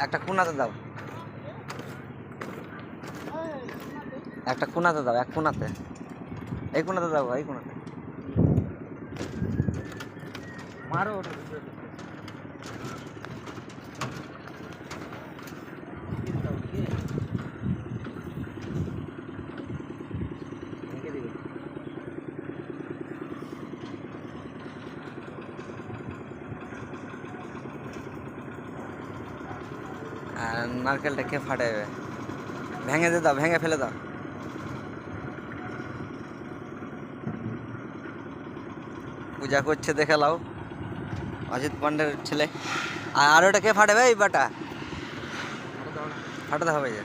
একটা কোনাতে দাও, একটা কোনাতে দাও, এক কোনাতে, এই কোনাতে দাও, এই কোনাতে মারো। আর নারকেলটা কে ফাটাবে? ভেঙে দিয়ে দাও, ভেঙে ফেলে দাও। পূজা করছে দেখে লাও, অজিত পান্ডের ছেলে। আর ওটা কে ফাটাবে? এই বাটা ফাটাতে হবে যে।